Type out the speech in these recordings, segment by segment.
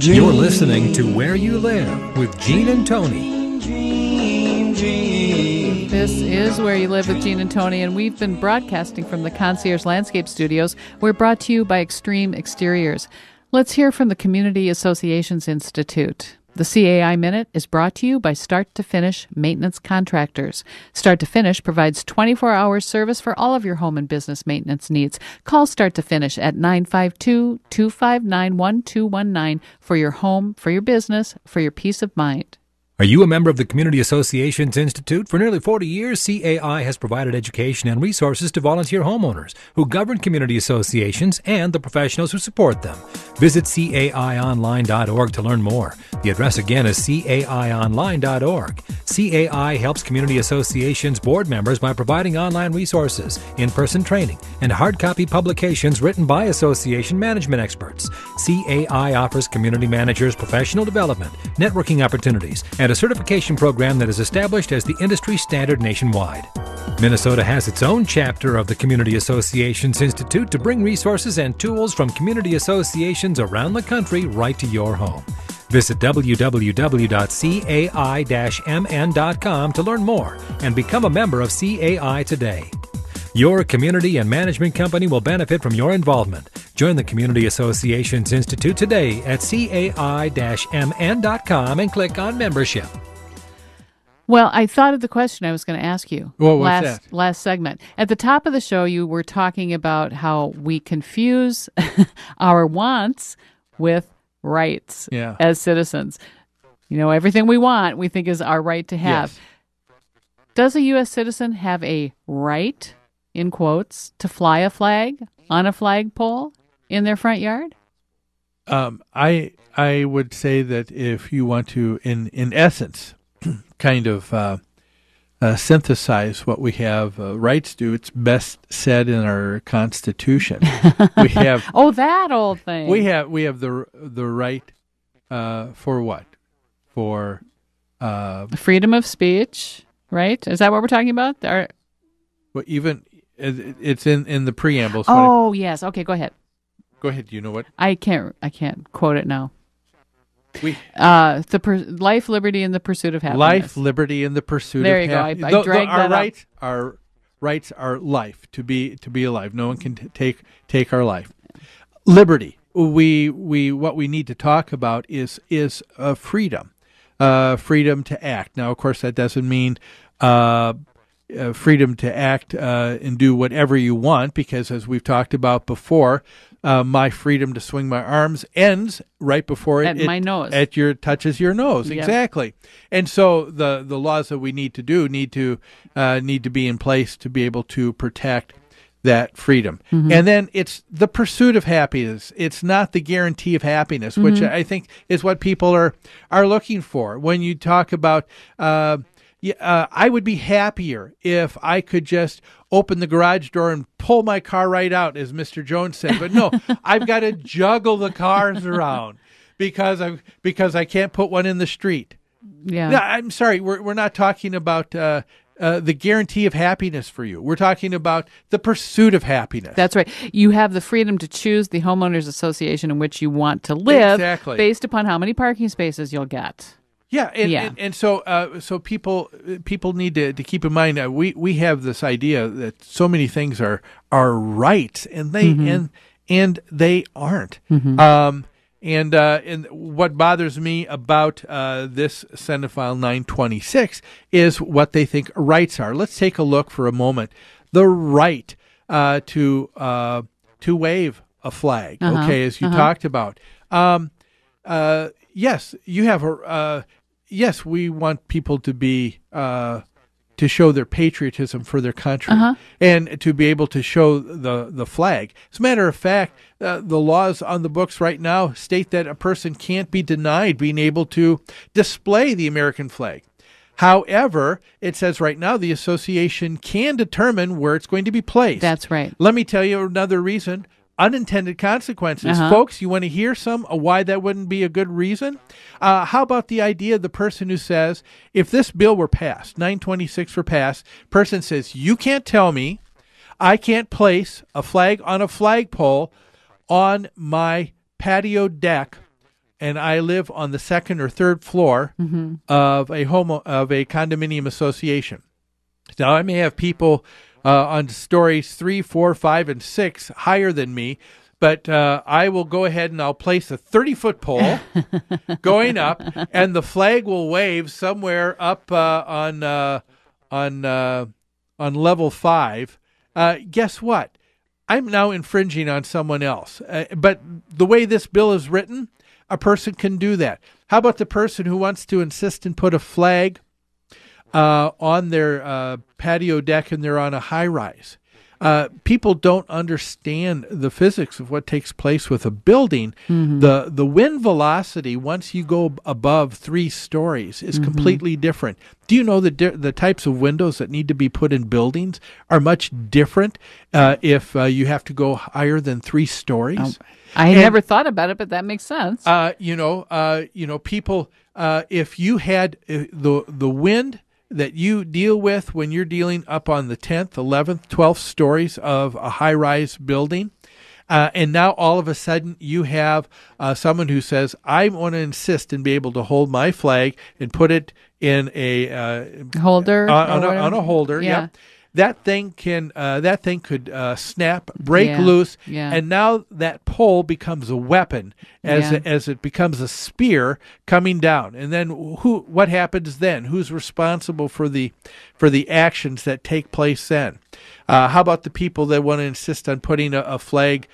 You're listening to Where You Live with Gene and Tony. This is Where You Live with Gene and Tony, and we've been broadcasting from the Concierge Landscape Studios. We're brought to you by Extreme Exteriors. Let's hear from the Community Associations Institute. The CAI Minute is brought to you by Start to Finish Maintenance Contractors. Start to Finish provides 24-hour service for all of your home and business maintenance needs. Call Start to Finish at 952-259-1219 for your home, for your business, for your peace of mind. Are you a member of the Community Associations Institute? For nearly 40 years, CAI has provided education and resources to volunteer homeowners who govern community associations and the professionals who support them. Visit caionline.org to learn more. The address again is caionline.org. CAI helps community associations board members by providing online resources, in-person training, and hard copy publications written by association management experts. CAI offers community managers professional development, networking opportunities, and a certification program that is established as the industry standard nationwide. Minnesota has its own chapter of the Community Associations Institute to bring resources and tools from community associations around the country right to your home. Visit www.cai-mn.com to learn more and become a member of CAI today. Your community and management company will benefit from your involvement. Join the Community Associations Institute today at cai-mn.com and click on membership. Well, I thought of the question I was going to ask you what's last segment. At the top of the show, you were talking about how we confuse our wants with rights as citizens. You know, everything we want, we think is our right to have. Yes. Does a U.S. citizen have a right, in quotes, to fly a flag on a flagpole in their front yard? I would say that if you want to, in essence, kind of synthesize what we have rights to, it's best said in our Constitution. We have that old thing. We have the right for what? For freedom of speech, right? Is that what we're talking about? Well, even it's in the preamble. So yes. Okay, go ahead. Go ahead. Do you know what? I can't quote it now. Life, liberty, and the pursuit of happiness. Life, liberty, and the pursuit of happiness. There you go. I dragged that up. Our rights are life, to be alive. No one can take our life. Liberty. We what we need to talk about is freedom. Freedom to act. Now, of course, that doesn't mean freedom to act and do whatever you want, because as we've talked about before, my freedom to swing my arms ends right before my nose. Touches your nose. Yep. Exactly. And so the laws that we need to do need to be in place to be able to protect that freedom. Mm-hmm. And then it's the pursuit of happiness. It's not the guarantee of happiness, mm-hmm. which I think is what people are looking for. When you talk about I would be happier if I could just open the garage door and pull my car right out, as Mr. Jones said. But no, I've got to juggle the cars around because I can't put one in the street. Yeah. No, I'm sorry. We're not talking about the guarantee of happiness for you. We're talking about the pursuit of happiness. That's right. You have the freedom to choose the homeowners association in which you want to live, based upon how many parking spaces you'll get. Yeah, and so people need to keep in mind we have this idea that so many things are rights, and they mm-hmm. and they aren't. Mm-hmm. And what bothers me about this Senate File 926 is what they think rights are. Let's take a look for a moment. The right to wave a flag. Uh-huh. Okay, as you talked about. Yes, you have yes, we want people to be to show their patriotism for their country and to be able to show the flag. As a matter of fact, the laws on the books right now state that a person can't be denied being able to display the American flag. However, it says right now the association can determine where it's going to be placed. That's right. Let me tell you another reason. Unintended consequences. Folks, you want to hear why that wouldn't be a good reason? How about the idea of the person who says, if this bill were passed, 926 were passed, person says, you can't tell me I can't place a flag on a flagpole on my patio deck and I live on the second or third floor of a condominium association. Now, I may have people on stories 3, 4, 5, and 6 higher than me, but I will go ahead and I'll place a 30-foot pole going up, and the flag will wave somewhere up on level 5. Guess what? I'm now infringing on someone else. But the way this bill is written, a person can do that. How about the person who wants to insist and put a flag on their patio deck and they're on a high-rise? People don't understand the physics of what takes place with a building. The wind velocity, once you go above 3 stories, is completely different. Do you know that the types of windows that need to be put in buildings are much different if you have to go higher than 3 stories? I never thought about it, but that makes sense. People, if you had the wind that you deal with when you're dealing up on the 10th, 11th, 12th stories of a high-rise building, and now all of a sudden you have someone who says, I want to insist and be able to hold my flag and put it in a holder on a holder. Yeah. That thing could snap, break loose, and now that pole becomes a weapon as it becomes a spear coming down. And then what happens then? Who's responsible for the actions that take place then? How about the people that want to insist on putting a flag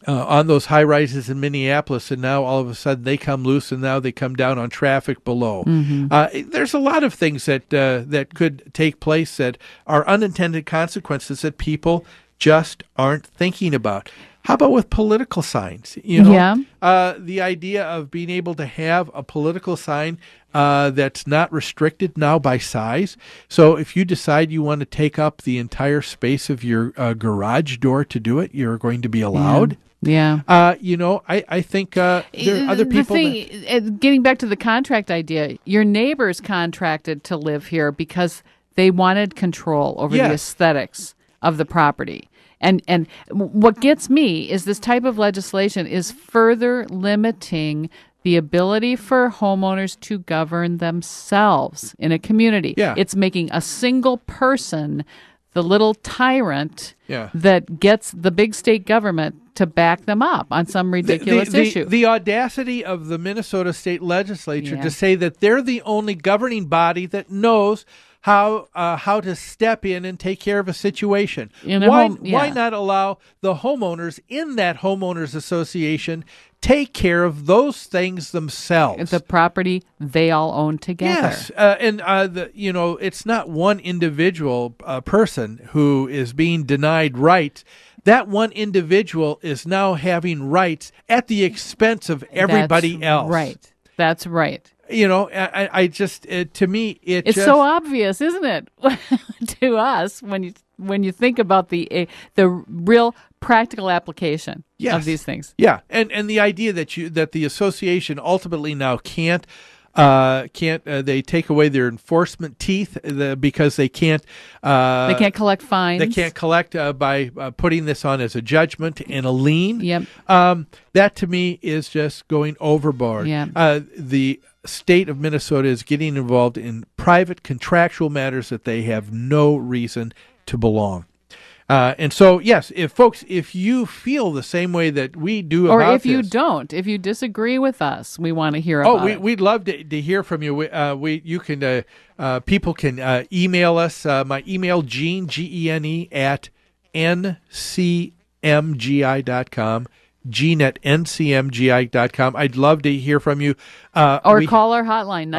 on those high rises in Minneapolis, and now all of a sudden they come loose, and now they come down on traffic below. There's a lot of things that could take place that are unintended consequences that people just aren't thinking about. How about with political signs? The idea of being able to have a political sign that's not restricted now by size. So if you decide you want to take up the entire space of your garage door to do it, you're going to be allowed. Yeah. I think there are other people. Getting back to the contract idea, your neighbors contracted to live here because they wanted control over the aesthetics of the property. And what gets me is this type of legislation is further limiting the ability for homeowners to govern themselves in a community. Yeah. It's making a single person the little tyrant that gets the big state government to back them up on some ridiculous issue. The audacity of the Minnesota State Legislature to say that they're the only governing body that knows how to step in and take care of a situation. Why not allow the homeowners in that homeowners association take care of those things themselves? The property they all own together. Yes, it's not one individual person who is being denied rights. That one individual is now having rights at the expense of everybody else. Right. That's right. I just to me it's just so obvious, isn't it, to us when you think about the real practical application of these things. Yeah, and the idea that the association ultimately now can't they take away their enforcement teeth because they can't collect fines. They can't collect by putting this on as a judgment and a lien. Yep. That to me is just going overboard. Yeah. The state of Minnesota is getting involved in private contractual matters that they have no reason to belong. And so, yes, if you feel the same way that we do about this. Or if you don't, if you disagree with us, we want to hear about it. We'd love to hear from you. People can email us. My email, Gene, Gene, at ncmgi.com. Gene at ncmgi.com. I'd love to hear from you. Or call our hotline,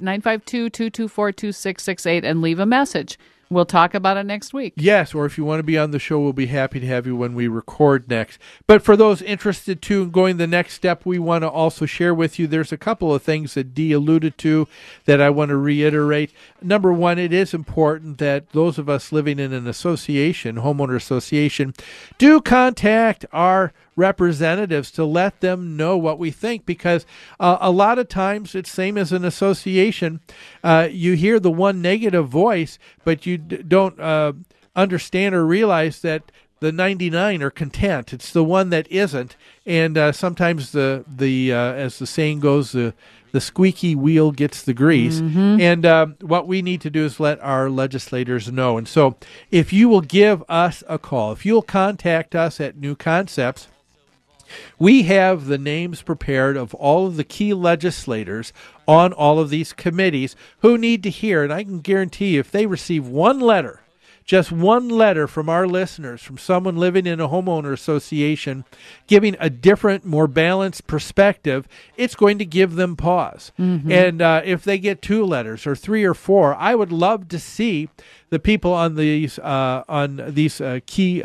952-224-2668, and leave a message. We'll talk about it next week. Yes, or if you want to be on the show, we'll be happy to have you when we record next. But for those interested to going the next step, we want to also share with you, there's a couple of things that Dee alluded to that I want to reiterate. Number one, it is important that those of us living in an association, homeowner association, do contact our representatives to let them know what we think, because a lot of times it's same as an association. You hear the one negative voice, but you don't understand or realize that the 99 are content. It's the one that isn't. And sometimes the as the saying goes, the squeaky wheel gets the grease. And what we need to do is let our legislators know. And so if you will give us a call, if you'll contact us at New Concepts, we have the names prepared of all of the key legislators on all of these committees who need to hear. And I can guarantee you, if they receive one letter, just one letter from our listeners, from someone living in a homeowner association, giving a different, more balanced perspective, it's going to give them pause. And if they get 2 letters or 3 or 4, I would love to see the people on these key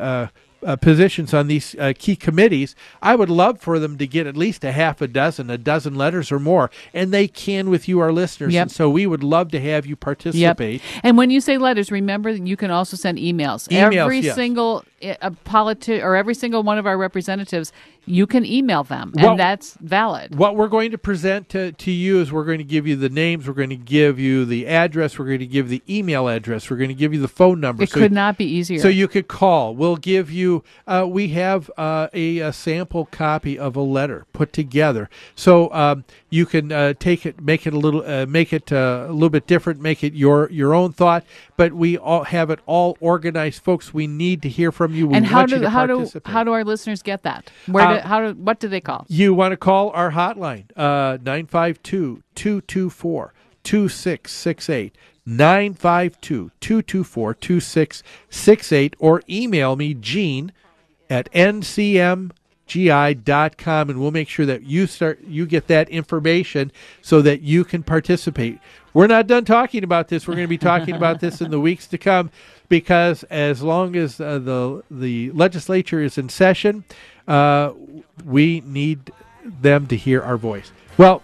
positions on these key committees. I would love for them to get at least a dozen letters or more, and they can with you, our listeners. And so we would love to have you participate. And when you say letters, remember you can also send emails. Every single or every single one of our representatives, you can email them, and that's valid. What we're going to present to you is we're going to give you the names, we're going to give you the address, we're going to give the email address, we're going to give you the phone number. It could not be easier. So you could call. We'll give you, we have a sample copy of a letter put together. So you can take it, make it a little bit different, make it your own thought, but we all have it all organized. Folks, we need to hear from you. We want you to participate. How do our listeners get that? What do they call? You want to call our hotline, 952-224-2668, 952-224-2668, or email me, Gene, at ncmgi.com, and we'll make sure that you get that information so that you can participate. We're not done talking about this. We're going to be talking about this in the weeks to come, because as long as the legislature is in session, we need them to hear our voice. Well,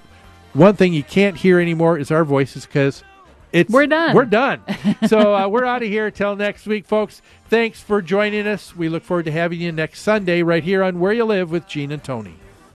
one thing you can't hear anymore is our voices, because we're done. We're done. So we're out of here till next week, folks. Thanks for joining us. We look forward to having you next Sunday right here on Where You Live with Gene and Tony.